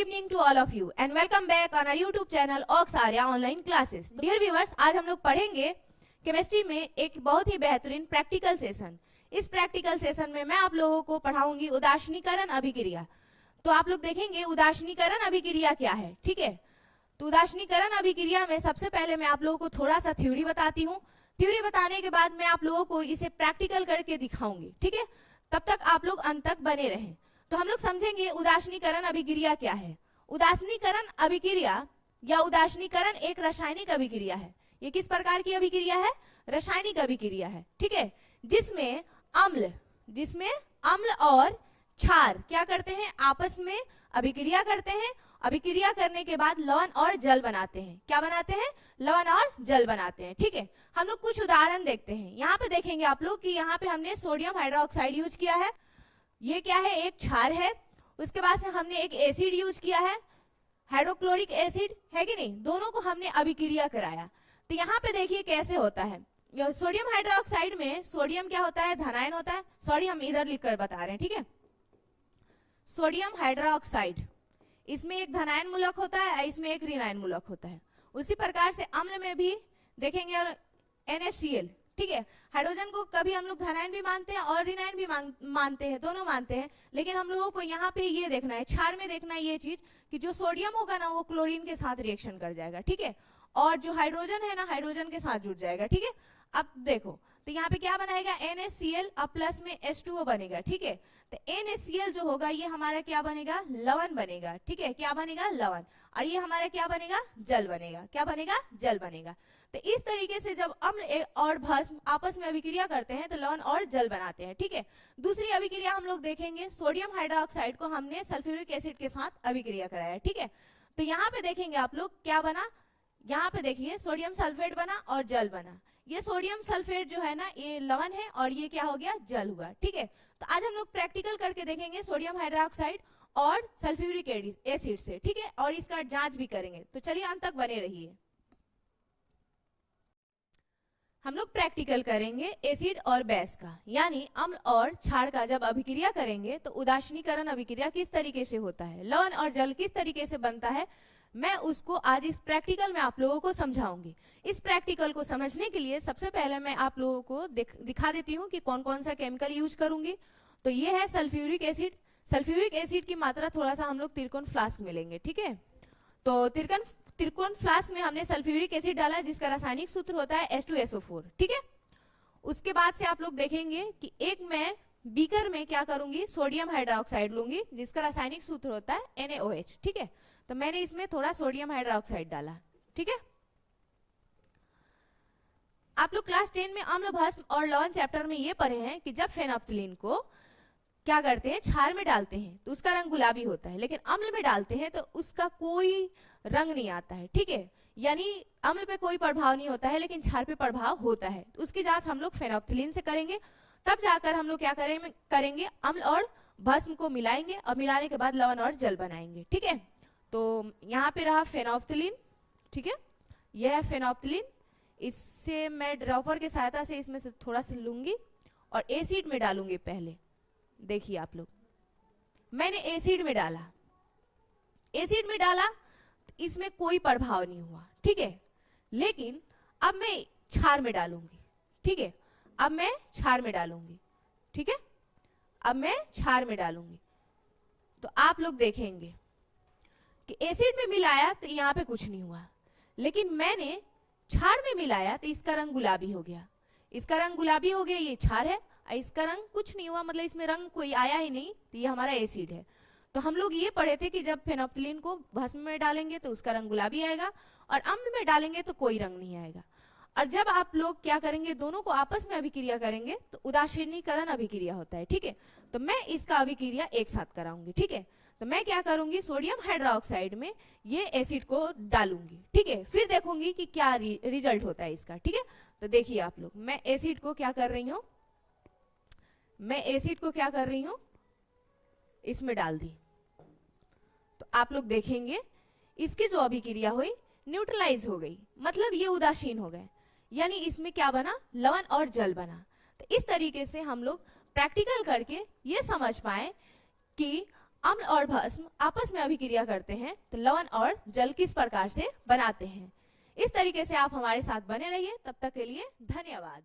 evening to all of you and welcome back on our YouTube channel Ox Arya Online Classes. Dear viewers, आज हम लोग पढ़ेंगे chemistry में एक बहुत ही बेहतरीन प्रैक्टिकल सेशन। इस प्रैक्टिकल सेशन में मैं आप लोगों को पढ़ाऊंगी उदासीनीकरण अभिक्रिया। तो आप लोग देखेंगे उदासीनीकरण अभिक्रिया क्या है, ठीक है। तो उदासीनीकरण अभिक्रिया में सबसे पहले मैं आप लोगों को थोड़ा सा थ्योरी बताती हूँ। थ्योरी बताने के बाद मैं आप लोगों को इसे प्रैक्टिकल करके दिखाऊंगी, ठीक है। तब तक आप लोग अंत तक बने रहें। तो हम लोग समझेंगे उदासीनीकरण अभिक्रिया क्या है। उदासीनीकरण अभिक्रिया या उदासीनीकरण एक रासायनिक अभिक्रिया है। ये किस प्रकार की अभिक्रिया है? रासायनिक अभिक्रिया है, ठीक है। जिसमें अम्ल और क्षार क्या करते हैं? आपस में अभिक्रिया करते हैं। अभिक्रिया करने के बाद लवण और जल बनाते हैं। क्या बनाते हैं? लवण और जल बनाते हैं, ठीक है। हम लोग कुछ उदाहरण देखते हैं। यहाँ पे देखेंगे आप लोग कि यहाँ पे हमने सोडियम हाइड्रोक्साइड यूज किया है। ये क्या है? एक क्षार है। उसके बाद से हमने एक एसिड यूज किया है, हाइड्रोक्लोरिक एसिड है कि नहीं। दोनों को हमने अभिक्रिया कराया। तो यहाँ पे देखिए कैसे होता है। सोडियम हाइड्रोक्साइड में सोडियम क्या होता है? धनायन होता है। सॉरी, हम इधर लिखकर बता रहे हैं, ठीक है। सोडियम हाइड्रोक्साइड, इसमें एक धनायन मूलक होता है, इसमें एक ऋणायन मूलक होता है। उसी प्रकार से अम्ल में भी देखेंगे NaCl, ठीक है। हाइड्रोजन को कभी हम लोग धनायन भी मानते हैं और ऋणायन भी मानते हैं, दोनों मानते हैं। लेकिन हम लोगों को यहाँ पे ये देखना है, क्षार में देखना है ये चीज कि जो सोडियम होगा ना वो क्लोरीन के साथ रिएक्शन कर जाएगा, ठीक है। और जो हाइड्रोजन है ना हाइड्रोजन के साथ जुड़ जाएगा, ठीक है। अब देखो तो यहाँ पे क्या बनाएगा? NaCl अब प्लस में H2O बनेगा, ठीक है। तो NaCl जो होगा ये हमारा क्या बनेगा? लवण बनेगा, ठीक है। क्या बनेगा? लवण। और ये हमारा क्या बनेगा? जल बनेगा। क्या बनेगा? जल बनेगा। तो इस तरीके से जब अम्ल और भस्म आपस में अभिक्रिया करते हैं तो लवण और जल बनाते हैं, ठीक है। दूसरी अभिक्रिया हम लोग देखेंगे, सोडियम हाइड्रोक्साइड को हमने सल्फ्यूरिक एसिड के साथ अभिक्रिया कराया, ठीक है। तो यहाँ पे देखेंगे आप लोग क्या बना। यहाँ पे देखिए सोडियम सल्फेट बना और जल बना। ये सोडियम सल्फेट जो है ना ये लवण है और ये क्या हो गया? जल हुआ, ठीक है। तो आज हम लोग प्रैक्टिकल करके देखेंगे सोडियम हाइड्रोक्साइड और सल्फ्यूरिक एसिड से, ठीक है। और इसका जांच भी करेंगे। तो चलिए अंत तक बने रहिए। हम लोग प्रैक्टिकल करेंगे एसिड और बेस का, यानी अम्ल और क्षार का जब अभिक्रिया करेंगे तो उदासीनीकरण अभिक्रिया किस तरीके से होता है, लवण और जल किस तरीके से बनता है, मैं उसको आज इस प्रैक्टिकल में आप लोगों को समझाऊंगी। इस प्रैक्टिकल को समझने के लिए सबसे पहले मैं आप लोगों को दिखा देती हूँ कि कौन कौन सा केमिकल यूज करूंगी। तो ये है सल्फ्यूरिक एसिड। सल्फ्यूरिक एसिड की मात्रा थोड़ा सा हम लोग त्रिकोण फ्लास्क में लेंगे, ठीक है। तो त्रिकोण फ्लास्क में हमने सल्फ्यूरिक एसिड डाला जिसका रासायनिक सूत्र होता है H2SO4, ठीक है। उसके बाद से आप लोग देखेंगे कि एक मैं बीकर में क्या करूंगी, सोडियम हाइड्रोक्साइड लूंगी जिसका रासायनिक सूत्र होता है NaOH, ठीक है। तो मैंने इसमें थोड़ा सोडियम हाइड्रोक्साइड डाला, ठीक है। आप लोग क्लास 10 में अम्ल भस्म और लवण चैप्टर में ये पढ़े हैं कि जब फेनोप्थिलीन को क्या करते हैं, क्षार में डालते हैं तो उसका रंग गुलाबी होता है, लेकिन अम्ल में डालते हैं तो उसका कोई रंग नहीं आता है, ठीक है। यानी अम्ल पे कोई प्रभाव नहीं होता है लेकिन क्षार पे प्रभाव होता है। तो उसकी जांच हम लोग फेनोप्थिलीन से करेंगे। तब जाकर हम लोग क्या करेंगे, अम्ल और भस्म को मिलाएंगे और मिलाने के बाद लवण और जल बनाएंगे, ठीक है। तो यहाँ पे रहा फेनोप्थिलीन, ठीक है। यह है फेनोप्थिलीन। इससे मैं ड्रॉपर की सहायता से इसमें से थोड़ा सा लूंगी और एसिड में डालूंगी पहले। देखिए आप लोग, मैंने एसिड में डाला, इसमें कोई प्रभाव नहीं हुआ, ठीक है। लेकिन अब मैं क्षार में डालूंगी, ठीक है। अब मैं क्षार में डालूंगी, ठीक है। अब मैं क्षार में डालूंगी तो आप लोग देखेंगे कि एसिड में मिलाया तो यहाँ पे कुछ नहीं हुआ, लेकिन मैंने क्षार में मिलाया तो इसका रंग गुलाबी हो गया। इसका रंग गुलाबी हो गया, ये क्षार है। इसका रंग कुछ नहीं हुआ, मतलब इसमें रंग कोई आया ही नहीं, तो ये हमारा एसिड है। तो हम लोग ये पढ़े थे कि जब फेनोप्थिलीन को भस्म में डालेंगे तो उसका रंग गुलाबी आएगा और अम्ल में डालेंगे तो कोई रंग नहीं आएगा। और जब आप लोग क्या करेंगे, दोनों को आपस में अभिक्रिया करेंगे तो उदासीनीकरण अभिक्रिया होता है, ठीक है। तो मैं इसका अभिक्रिया एक साथ कराऊंगी, ठीक है। तो मैं क्या करूंगी, सोडियम हाइड्रोक्साइड में ये एसिड को डालूंगी, ठीक है। फिर देखूंगी कि क्या रिजल्ट होता है इसका, ठीक है। तो देखिए आप लोग, मैं एसिड को क्या कर रही हूं, इसमें डाल दी। तो आप लोग देखेंगे इसकी जो अभिक्रिया हुई न्यूट्रलाइज हो गई, मतलब ये उदासीन हो गए, यानी इसमें क्या बना, लवण और जल बना। तो इस तरीके से हम लोग प्रैक्टिकल करके ये समझ पाए कि अम्ल और भस्म आपस में अभिक्रिया करते हैं तो लवण और जल किस प्रकार से बनाते हैं। इस तरीके से आप हमारे साथ बने रहिए। तब तक के लिए धन्यवाद।